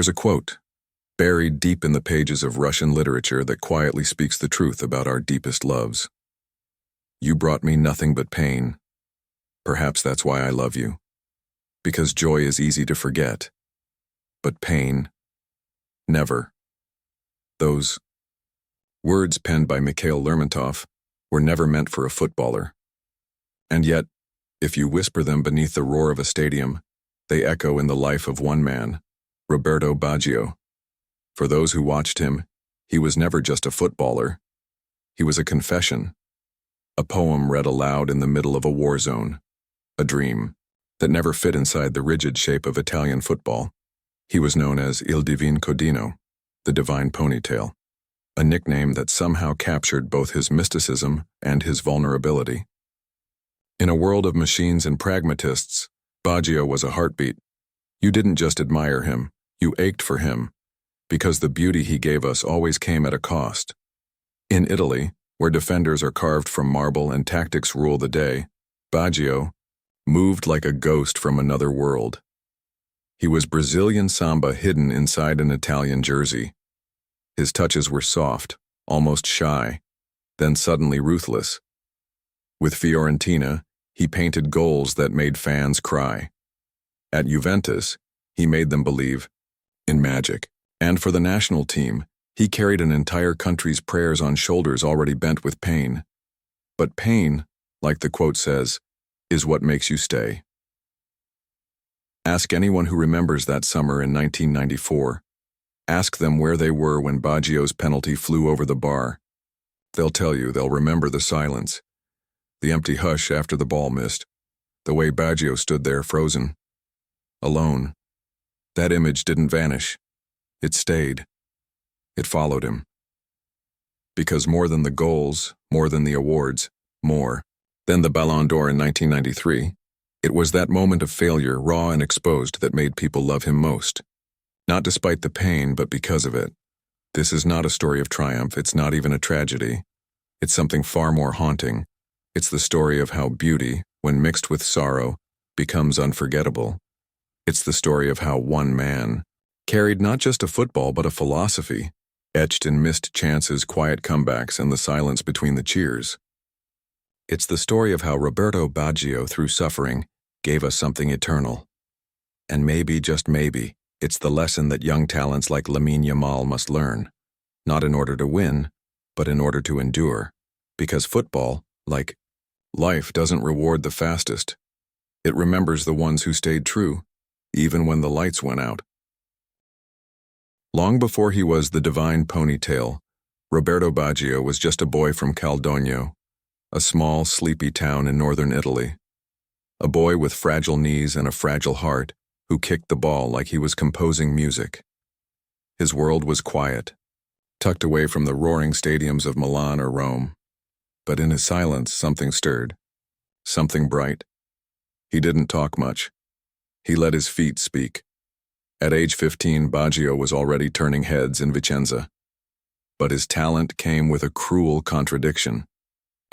There's a quote, buried deep in the pages of Russian literature that quietly speaks the truth about our deepest loves. You brought me nothing but pain. Perhaps that's why I love you. Because joy is easy to forget. But pain, never. Those words penned by Mikhail Lermontov were never meant for a footballer. And yet, if you whisper them beneath the roar of a stadium, they echo in the life of one man, Roberto Baggio. For those who watched him, he was never just a footballer. He was a confession, a poem read aloud in the middle of a war zone, a dream that never fit inside the rigid shape of Italian football. He was known as Il Divin Codino, the divine ponytail, a nickname that somehow captured both his mysticism and his vulnerability. In a world of machines and pragmatists, Baggio was a heartbeat. You didn't just admire him, you ached for him, because the beauty he gave us always came at a cost. In Italy, where defenders are carved from marble and tactics rule the day, Baggio moved like a ghost from another world. He was Brazilian samba hidden inside an Italian jersey. His touches were soft, almost shy, then suddenly ruthless. With Fiorentina, he painted goals that made fans cry. At Juventus, he made them believe in magic. And for the national team, he carried an entire country's prayers on shoulders already bent with pain. But pain, like the quote says, is what makes you stay. Ask anyone who remembers that summer in 1994. Ask them where they were when Baggio's penalty flew over the bar. They'll tell you they'll remember the silence, the empty hush after the ball missed, the way Baggio stood there frozen, alone. That image didn't vanish. It stayed. It followed him. Because more than the goals, more than the awards, more than the Ballon d'Or in 1993, it was that moment of failure, raw and exposed, that made people love him most. Not despite the pain, but because of it. This is not a story of triumph. It's not even a tragedy. It's something far more haunting. It's the story of how beauty, when mixed with sorrow, becomes unforgettable. It's the story of how one man carried not just a football but a philosophy, etched in missed chances, quiet comebacks, and the silence between the cheers. It's the story of how Roberto Baggio, through suffering, gave us something eternal. And maybe, just maybe, it's the lesson that young talents like Lamine Yamal must learn, not in order to win, but in order to endure. Because football, like life, doesn't reward the fastest. It remembers the ones who stayed true, even when the lights went out. Long before he was the divine Ponytail, Roberto Baggio was just a boy from Caldogno, a small, sleepy town in northern Italy. A boy with fragile knees and a fragile heart who kicked the ball like he was composing music. His world was quiet, tucked away from the roaring stadiums of Milan or Rome. But in his silence, something stirred, something bright. He didn't talk much. He let his feet speak. At age 15, Baggio was already turning heads in Vicenza. But his talent came with a cruel contradiction,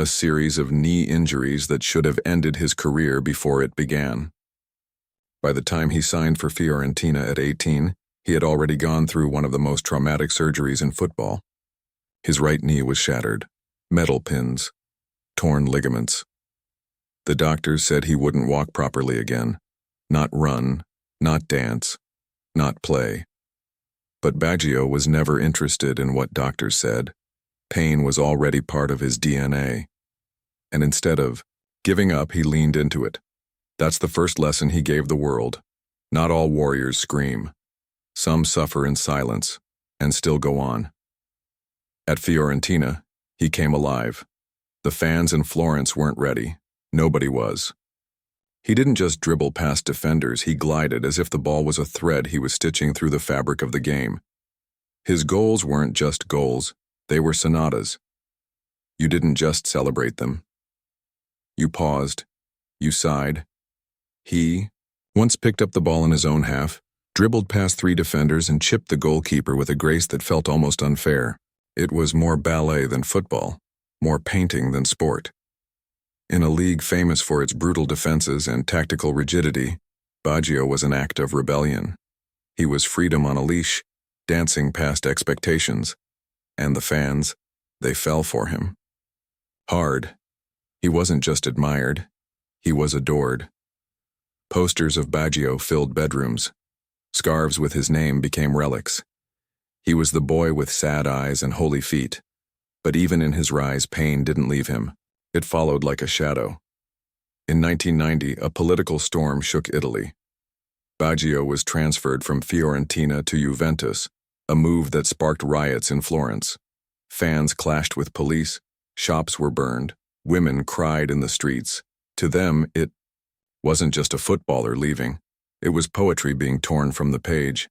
a series of knee injuries that should have ended his career before it began. By the time he signed for Fiorentina at 18, he had already gone through one of the most traumatic surgeries in football. His right knee was shattered, metal pins, torn ligaments. The doctors said he wouldn't walk properly again, not run, not dance, not play. But Baggio was never interested in what doctors said. Pain was already part of his DNA. And instead of giving up, he leaned into it. That's the first lesson he gave the world. Not all warriors scream. Some suffer in silence and still go on. At Fiorentina, he came alive. The fans in Florence weren't ready. Nobody was. He didn't just dribble past defenders, he glided as if the ball was a thread he was stitching through the fabric of the game. His goals weren't just goals, they were sonatas. You didn't just celebrate them. You paused. You sighed. He once picked up the ball in his own half, dribbled past 3 defenders and chipped the goalkeeper with a grace that felt almost unfair. It was more ballet than football, more painting than sport. In a league famous for its brutal defenses and tactical rigidity, Baggio was an act of rebellion. He was freedom on a leash, dancing past expectations. And the fans, they fell for him. Hard. He wasn't just admired, he was adored. Posters of Baggio filled bedrooms. Scarves with his name became relics. He was the boy with sad eyes and holy feet. But even in his rise, pain didn't leave him. It followed like a shadow. In 1990, a political storm shook Italy. Baggio was transferred from Fiorentina to Juventus, a move that sparked riots in Florence. Fans clashed with police, shops were burned, women cried in the streets. To them, it wasn't just a footballer leaving. It was poetry being torn from the page.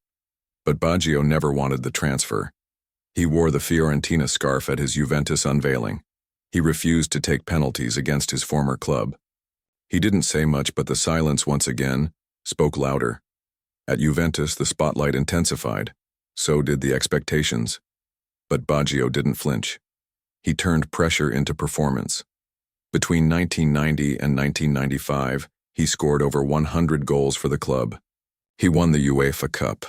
But Baggio never wanted the transfer. He wore the Fiorentina scarf at his Juventus unveiling. He refused to take penalties against his former club. He didn't say much, but the silence once again spoke louder. At Juventus, the spotlight intensified. So did the expectations. But Baggio didn't flinch. He turned pressure into performance. Between 1990 and 1995, he scored over 100 goals for the club. He won the UEFA Cup.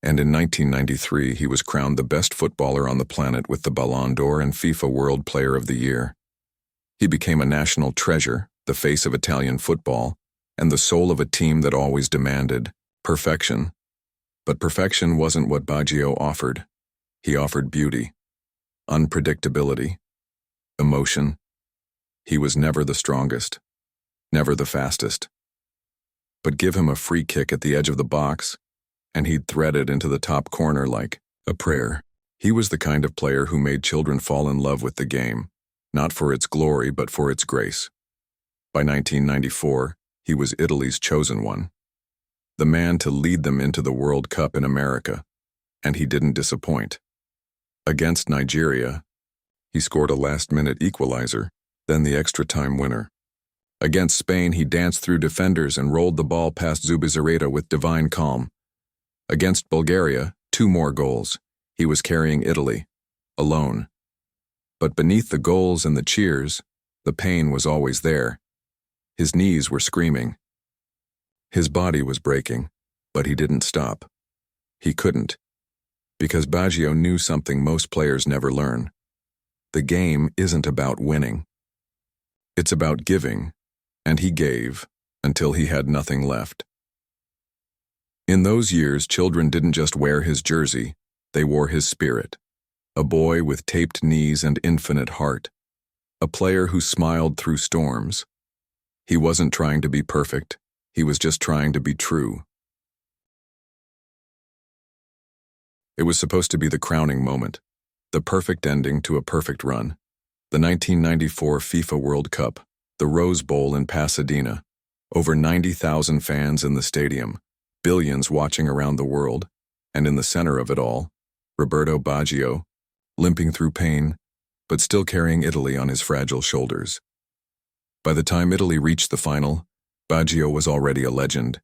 And in 1993, he was crowned the best footballer on the planet with the Ballon d'Or and FIFA World Player of the Year. He became a national treasure, the face of Italian football, and the soul of a team that always demanded perfection. But perfection wasn't what Baggio offered. He offered beauty, unpredictability, emotion. He was never the strongest, never the fastest. But give him a free kick at the edge of the box, and he'd thread it into the top corner like a prayer. He was the kind of player who made children fall in love with the game, not for its glory but for its grace. By 1994, he was Italy's chosen one, the man to lead them into the World Cup in America, and he didn't disappoint. Against Nigeria, he scored a last-minute equalizer, then the extra-time winner. Against Spain, he danced through defenders and rolled the ball past Zubizarreta with divine calm. Against Bulgaria, 2 more goals. He was carrying Italy, alone. But beneath the goals and the cheers, the pain was always there. His knees were screaming. His body was breaking, but he didn't stop. He couldn't, because Baggio knew something most players never learn. The game isn't about winning. It's about giving, and he gave until he had nothing left. In those years, children didn't just wear his jersey, they wore his spirit. A boy with taped knees and infinite heart. A player who smiled through storms. He wasn't trying to be perfect, he was just trying to be true. It was supposed to be the crowning moment, the perfect ending to a perfect run. The 1994 FIFA World Cup, the Rose Bowl in Pasadena. Over 90,000 fans in the stadium, billions watching around the world, and in the center of it all, Roberto Baggio, limping through pain, but still carrying Italy on his fragile shoulders. By the time Italy reached the final, Baggio was already a legend.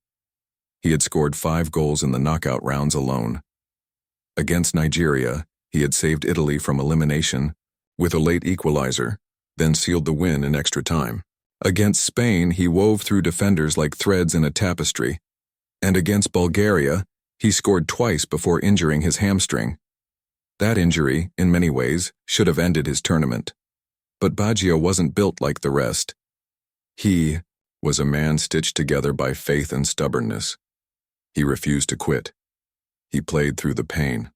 He had scored 5 goals in the knockout rounds alone. Against Nigeria, he had saved Italy from elimination with a late equalizer, then sealed the win in extra time. Against Spain, he wove through defenders like threads in a tapestry. And against Bulgaria, he scored twice before injuring his hamstring. That injury, in many ways, should have ended his tournament. But Baggio wasn't built like the rest. He was a man stitched together by faith and stubbornness. He refused to quit. He played through the pain.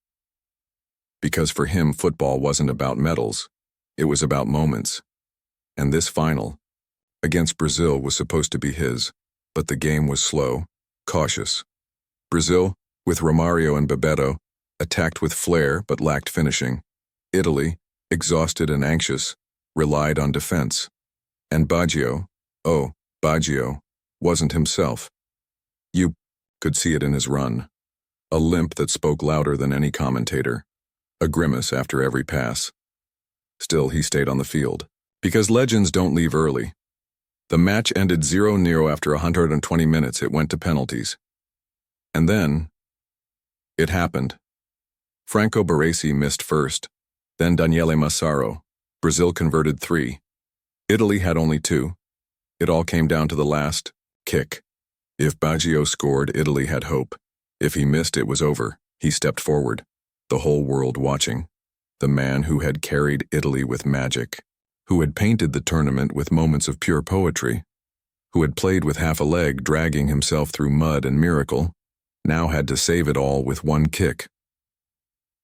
Because for him, football wasn't about medals. It was about moments. And this final, against Brazil, was supposed to be his, but the game was slow, cautious. Brazil, with Romario and Bebeto, attacked with flair but lacked finishing. Italy, exhausted and anxious, relied on defense. And Baggio, wasn't himself. You could see it in his run. A limp that spoke louder than any commentator. A grimace after every pass. Still, he stayed on the field. Because legends don't leave early. The match ended 0-0 after 120 minutes. It went to penalties. And then, it happened. Franco Baresi missed first, then Daniele Massaro. Brazil converted 3. Italy had only 2. It all came down to the last kick. If Baggio scored, Italy had hope. If he missed, it was over. He stepped forward, the whole world watching. The man who had carried Italy with magic, who had painted the tournament with moments of pure poetry, who had played with half a leg, dragging himself through mud and miracle, now had to save it all with one kick.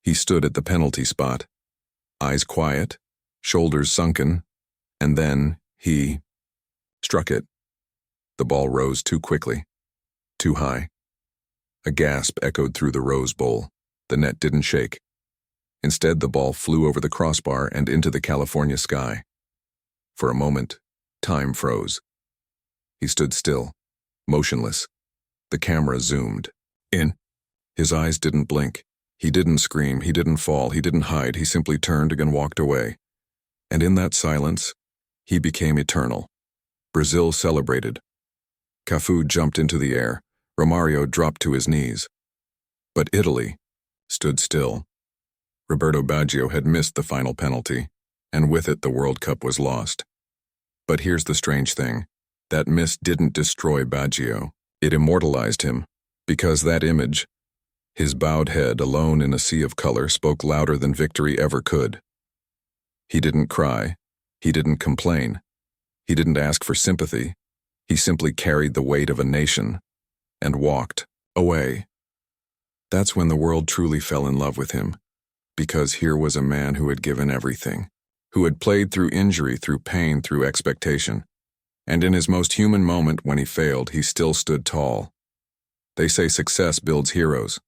He stood at the penalty spot, eyes quiet, shoulders sunken, and then he struck it. The ball rose too quickly, too high. A gasp echoed through the Rose Bowl. The net didn't shake. Instead, the ball flew over the crossbar and into the California sky. For a moment, time froze. He stood still, motionless. The camera zoomed in. His eyes didn't blink. He didn't scream, he didn't fall, he didn't hide, he simply turned and walked away. And in that silence, he became eternal. Brazil celebrated. Cafu jumped into the air. Romario dropped to his knees. But Italy stood still. Roberto Baggio had missed the final penalty, and with it the World Cup was lost. But here's the strange thing. That miss didn't destroy Baggio. It immortalized him, because that image, his bowed head alone in a sea of color, spoke louder than victory ever could. He didn't cry. He didn't complain. He didn't ask for sympathy. He simply carried the weight of a nation and walked away. That's when the world truly fell in love with him, because here was a man who had given everything, who had played through injury, through pain, through expectation. And in his most human moment, when he failed, he still stood tall. They say success builds heroes,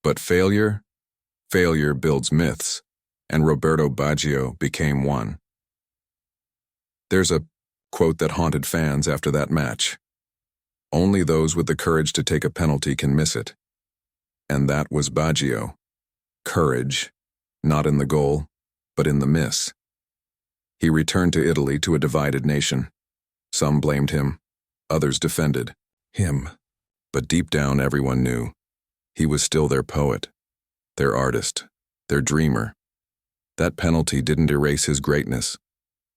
but failure builds myths, and Roberto Baggio became one. There's a quote that haunted fans after that match. Only those with the courage to take a penalty can miss it. And that was Baggio. Courage, not in the goal, but in the miss. He returned to Italy, to a divided nation. Some blamed him, others defended him. But deep down everyone knew he was still their poet, their artist, their dreamer. That penalty didn't erase his greatness.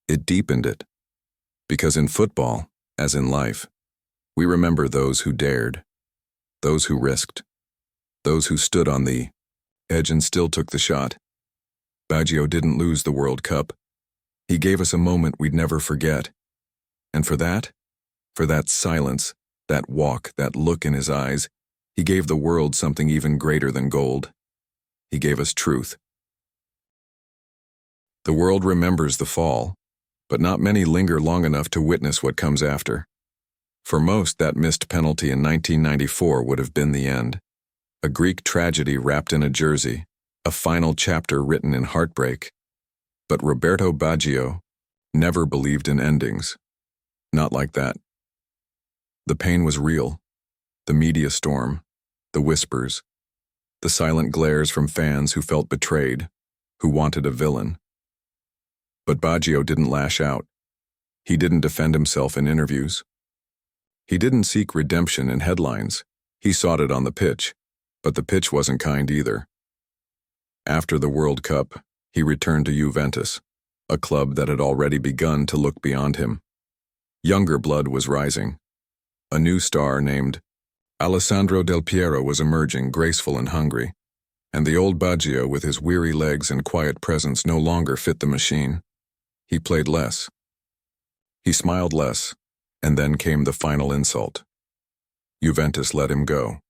It deepened it. Because in football, as in life, we remember those who dared, those who risked, those who stood on the edge and still took the shot. Baggio didn't lose the World Cup. He gave us a moment we'd never forget. And for that silence, that walk, that look in his eyes, he gave the world something even greater than gold. He gave us truth. The world remembers the fall, but not many linger long enough to witness what comes after. For most, that missed penalty in 1994 would have been the end. A Greek tragedy wrapped in a jersey, a final chapter written in heartbreak. But Roberto Baggio never believed in endings. Not like that. The pain was real. The media storm, the whispers, the silent glares from fans who felt betrayed, who wanted a villain. But Baggio didn't lash out. He didn't defend himself in interviews. He didn't seek redemption in headlines. He sought it on the pitch, but the pitch wasn't kind either. After the World Cup, he returned to Juventus, a club that had already begun to look beyond him. Younger blood was rising. A new star named Alessandro Del Piero was emerging, graceful and hungry, and the old Baggio with his weary legs and quiet presence no longer fit the machine. He played less. He smiled less. And then came the final insult. Juventus let him go.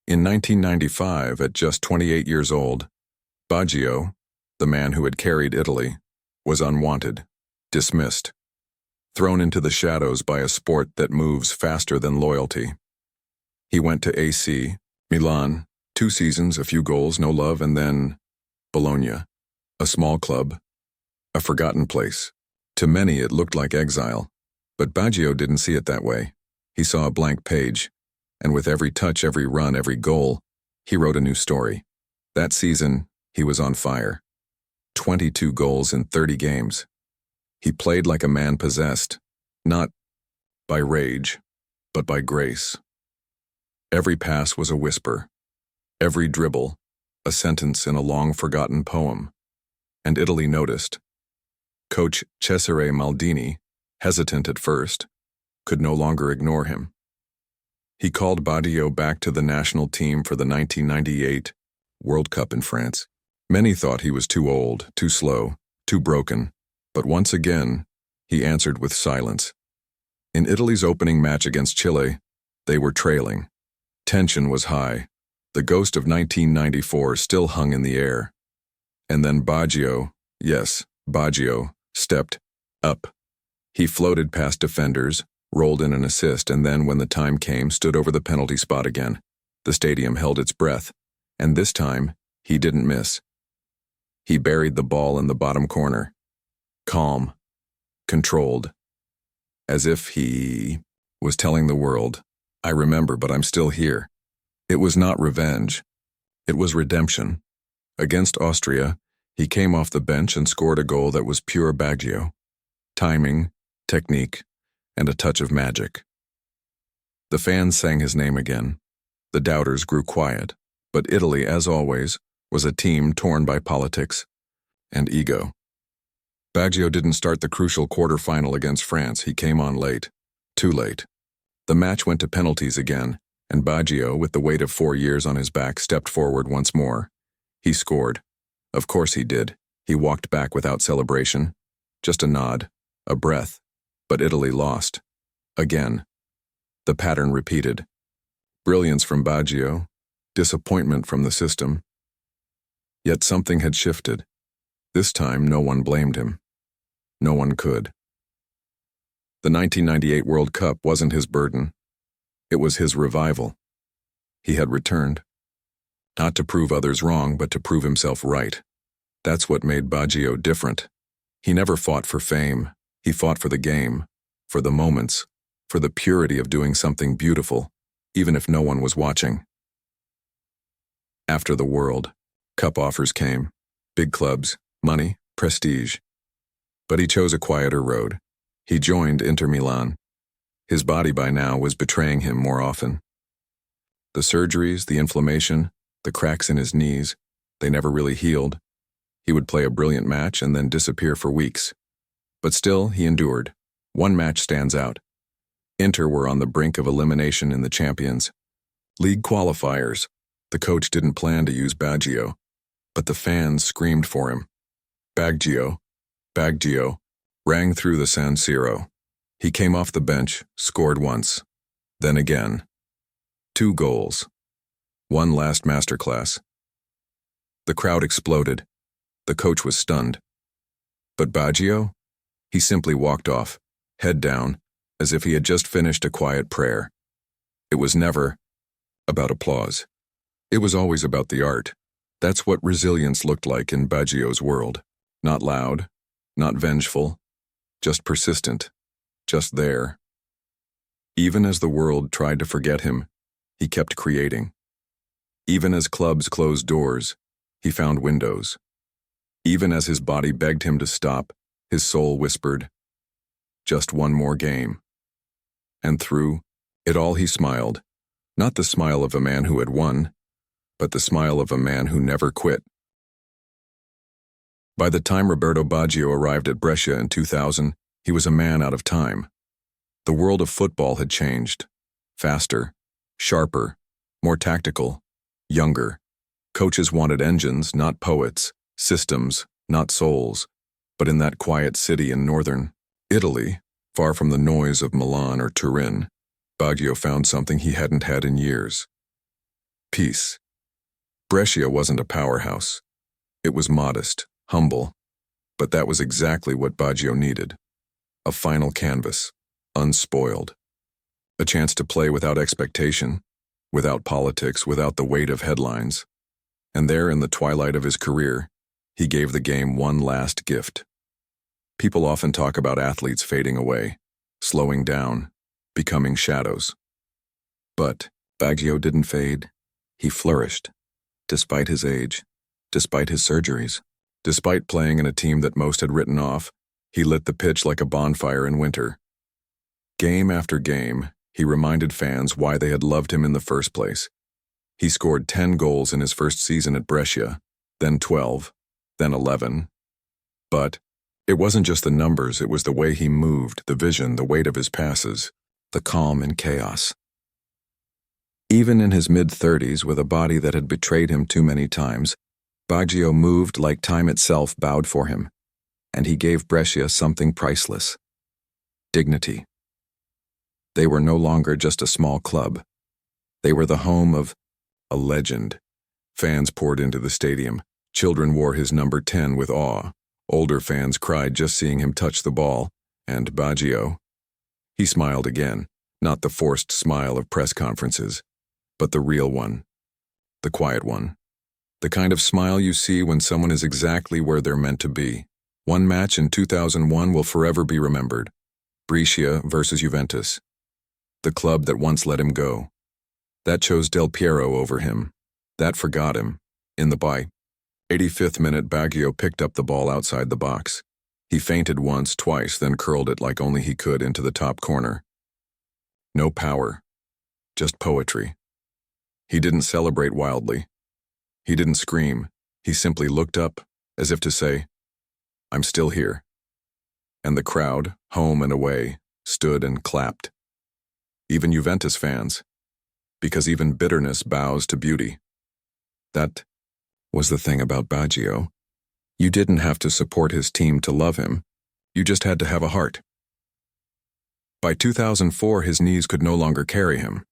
In 1995, at just 28 years old, Baggio, the man who had carried Italy, was unwanted, dismissed, thrown into the shadows by a sport that moves faster than loyalty. He went to AC, Milan, 2 seasons, a few goals, no love, and then Bologna, a small club, a forgotten place. To many it looked like exile. But Baggio didn't see it that way. He saw a blank page, and with every touch, every run, every goal, he wrote a new story. That season, he was on fire. 22 goals in 30 games. He played like a man possessed, not by rage, but by grace. Every pass was a whisper, every dribble, a sentence in a long-forgotten poem. And Italy noticed. Coach Cesare Maldini, hesitant at first, could no longer ignore him. He called Baggio back to the national team for the 1998 World Cup in France. Many thought he was too old, too slow, too broken, but once again, he answered with silence. In Italy's opening match against Chile, they were trailing. Tension was high. The ghost of 1994 still hung in the air. And then Baggio, yes, Baggio, stepped up. He floated past defenders, rolled in an assist, and then, when the time came, stood over the penalty spot again. The stadium held its breath, and this time, he didn't miss. He buried the ball in the bottom corner. Calm, controlled, as if he was telling the world, "I remember, but I'm still here." It was not revenge. It was redemption. Against Austria, he came off the bench and scored a goal that was pure Baggio. Timing, technique, and a touch of magic. The fans sang his name again. The doubters grew quiet, but Italy, as always, was a team torn by politics and ego. Baggio didn't start the crucial quarter-final against France. He came on late. Too late. The match went to penalties again, and Baggio, with the weight of 4 years on his back, stepped forward once more. He scored. Of course he did. He walked back without celebration. Just a nod, a breath. But Italy lost. Again. The pattern repeated. Brilliance from Baggio, disappointment from the system. Yet something had shifted. This time no one blamed him. No one could. The 1998 World Cup wasn't his burden. It was his revival. He had returned. Not to prove others wrong, but to prove himself right. That's what made Baggio different. He never fought for fame. He fought for the game, for the moments, for the purity of doing something beautiful, even if no one was watching. After the World Cup offers came. Big clubs, money, prestige. But he chose a quieter road. He joined Inter Milan. His body by now was betraying him more often. The surgeries, the inflammation, the cracks in his knees, they never really healed. He would play a brilliant match and then disappear for weeks. But still, he endured. One match stands out. Inter were on the brink of elimination in the Champions League qualifiers. The coach didn't plan to use Baggio, but the fans screamed for him. Baggio, Baggio, rang through the San Siro. He came off the bench, scored once, then again. 2 goals. One last masterclass. The crowd exploded. The coach was stunned. But Baggio? He simply walked off, head down, as if he had just finished a quiet prayer. It was never about applause. It was always about the art. That's what resilience looked like in Baggio's world. Not loud, not vengeful, just persistent, just there. Even as the world tried to forget him, he kept creating. Even as clubs closed doors, he found windows. Even as his body begged him to stop, his soul whispered, "Just one more game." And through it all he smiled, not the smile of a man who had won, but the smile of a man who never quit. By the time Roberto Baggio arrived at Brescia in 2000, he was a man out of time. The world of football had changed. Faster, sharper, more tactical, younger. Coaches wanted engines, not poets, systems, not souls. But in that quiet city in northern Italy, far from the noise of Milan or Turin, Baggio found something he hadn't had in years. Peace. Brescia wasn't a powerhouse. It was modest, humble, but that was exactly what Baggio needed. A final canvas, unspoiled. A chance to play without expectation, without politics, without the weight of headlines. And there, in the twilight of his career, he gave the game one last gift. People often talk about athletes fading away, slowing down, becoming shadows. But Baggio didn't fade. He flourished, despite his age, despite his surgeries. Despite playing in a team that most had written off, he lit the pitch like a bonfire in winter. Game after game, he reminded fans why they had loved him in the first place. He scored 10 goals in his first season at Brescia, then 12, then 11. But it wasn't just the numbers, it was the way he moved, the vision, the weight of his passes, the calm in chaos. Even in his mid-30s, with a body that had betrayed him too many times, Baggio moved like time itself bowed for him, and he gave Brescia something priceless: dignity. They were no longer just a small club. They were the home of a legend. Fans poured into the stadium. Children wore his number 10 with awe. Older fans cried just seeing him touch the ball. And Baggio, he smiled again, not the forced smile of press conferences, but the real one, the quiet one. The kind of smile you see when someone is exactly where they're meant to be. One match in 2001 will forever be remembered. Brescia versus Juventus. The club that once let him go. That chose Del Piero over him. That forgot him. In the 85th minute, Baggio picked up the ball outside the box. He feinted once, twice, then curled it like only he could into the top corner. No power, just poetry. He didn't celebrate wildly. He didn't scream. He simply looked up, as if to say, "I'm still here." And the crowd, home and away, stood and clapped. Even Juventus fans, because even bitterness bows to beauty. That was the thing about Baggio. You didn't have to support his team to love him. You just had to have a heart. By 2004, his knees could no longer carry him.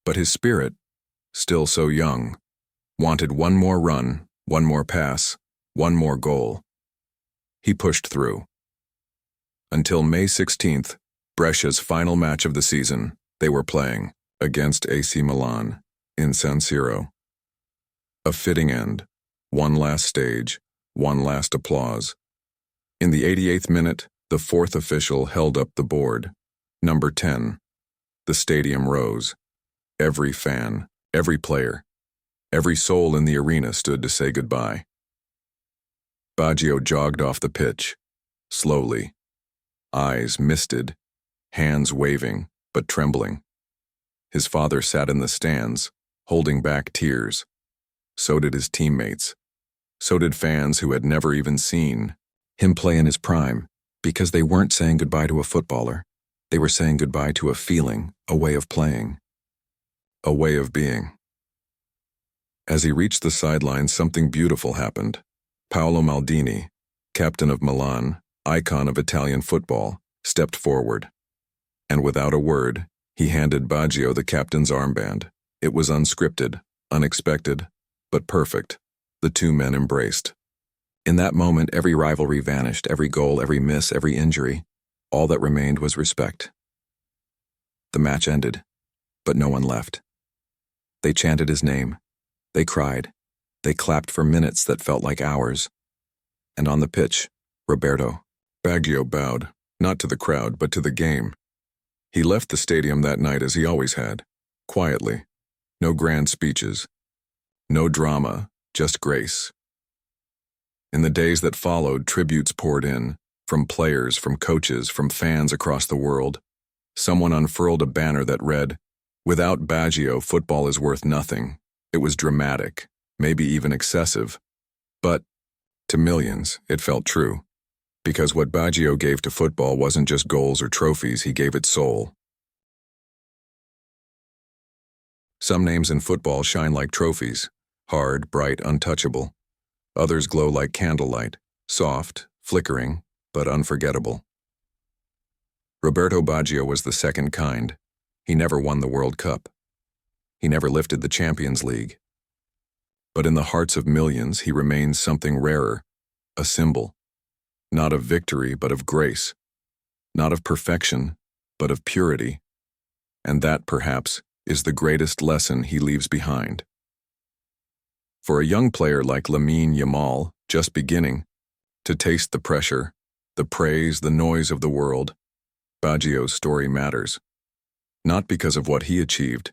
But his spirit, still so young, wanted one more run, one more pass, one more goal. He pushed through. Until May 16th, Brescia's final match of the season, they were playing against AC Milan in San Siro. A fitting end, one last stage, one last applause. In the 88th minute, the fourth official held up the board. Number 10. The stadium rose. Every fan, every player, every soul in the arena stood to say goodbye. Baggio jogged off the pitch, slowly, eyes misted, hands waving, but trembling. His father sat in the stands, holding back tears. So did his teammates. So did fans who had never even seen him play in his prime, because they weren't saying goodbye to a footballer. They were saying goodbye to a feeling, a way of playing, a way of being. As he reached the sidelines, something beautiful happened. Paolo Maldini, captain of Milan, icon of Italian football, stepped forward. And without a word, he handed Baggio the captain's armband. It was unscripted, unexpected, but perfect. The two men embraced. In that moment, every rivalry vanished, every goal, every miss, every injury. All that remained was respect. The match ended, but no one left. They chanted his name. They cried. They clapped for minutes that felt like hours. And on the pitch, Roberto Baggio bowed, not to the crowd, but to the game. He left the stadium that night as he always had, quietly. No grand speeches. No drama, just grace. In the days that followed, tributes poured in, from players, from coaches, from fans across the world. Someone unfurled a banner that read, "Without Baggio, football is worth nothing." It was dramatic, maybe even excessive. But, to millions, it felt true. Because what Baggio gave to football wasn't just goals or trophies, he gave it soul. Some names in football shine like trophies. Hard, bright, untouchable. Others glow like candlelight, soft, flickering, but unforgettable. Roberto Baggio was the second kind. He never won the World Cup. He never lifted the Champions League. But in the hearts of millions, he remains something rarer, a symbol. Not of victory, but of grace. Not of perfection, but of purity. And that, perhaps, is the greatest lesson he leaves behind. For a young player like Lamine Yamal, just beginning, to taste the pressure, the praise, the noise of the world, Baggio's story matters. Not because of what he achieved,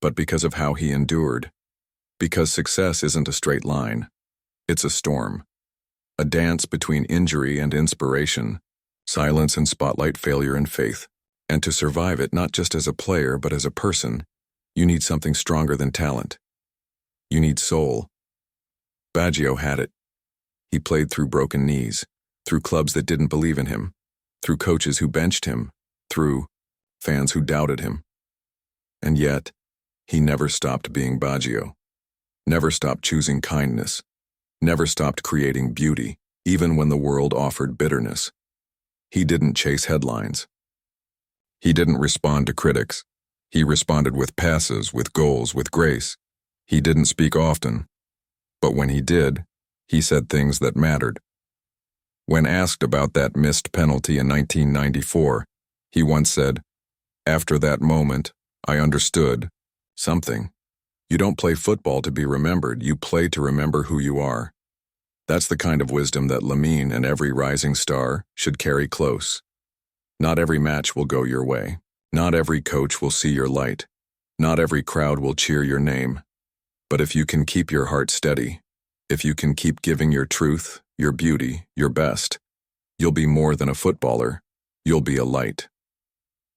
but because of how he endured. Because success isn't a straight line. It's a storm. A dance between injury and inspiration, silence and spotlight, failure and faith. And to survive it, not just as a player, but as a person, you need something stronger than talent. You need soul. Baggio had it. He played through broken knees, through clubs that didn't believe in him, through coaches who benched him, through fans who doubted him. And yet, He never stopped being Baggio. Never stopped choosing kindness. Never stopped creating beauty, even when the world offered bitterness. He didn't chase headlines. He didn't respond to critics. He responded with passes, with goals, with grace. He didn't speak often. But when he did, he said things that mattered. When asked about that missed penalty in 1994, he once said, "After that moment, I understood something. You don't play football to be remembered, you play to remember who you are." That's the kind of wisdom that Lamine and every rising star should carry close. Not every match will go your way. Not every coach will see your light. Not every crowd will cheer your name. But if you can keep your heart steady, if you can keep giving your truth, your beauty, your best, you'll be more than a footballer. You'll be a light.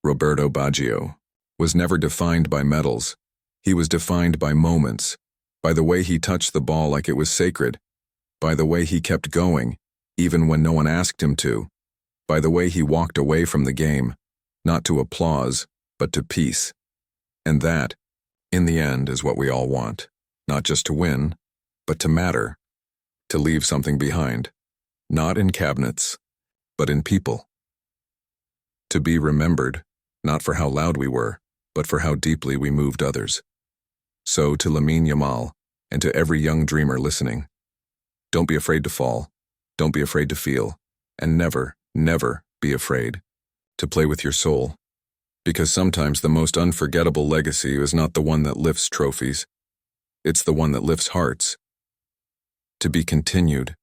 Roberto Baggio was never defined by medals. He was defined by moments, by the way he touched the ball like it was sacred, by the way he kept going, even when no one asked him to, by the way he walked away from the game, not to applause, but to peace. And that, in the end, is what we all want, not just to win, but to matter, to leave something behind, not in cabinets, but in people. To be remembered, not for how loud we were, but for how deeply we moved others. So to Lamine Yamal, and to every young dreamer listening, don't be afraid to fall, don't be afraid to feel, and never, never be afraid to play with your soul. Because sometimes the most unforgettable legacy is not the one that lifts trophies, it's the one that lifts hearts. To be continued.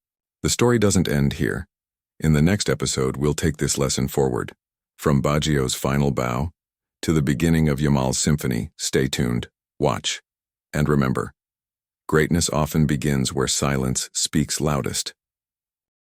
The story doesn't end here. In the next episode, we'll take this lesson forward, from Baggio's final bow to the beginning of Yamal's symphony. Stay tuned, watch, and remember, greatness often begins where silence speaks loudest.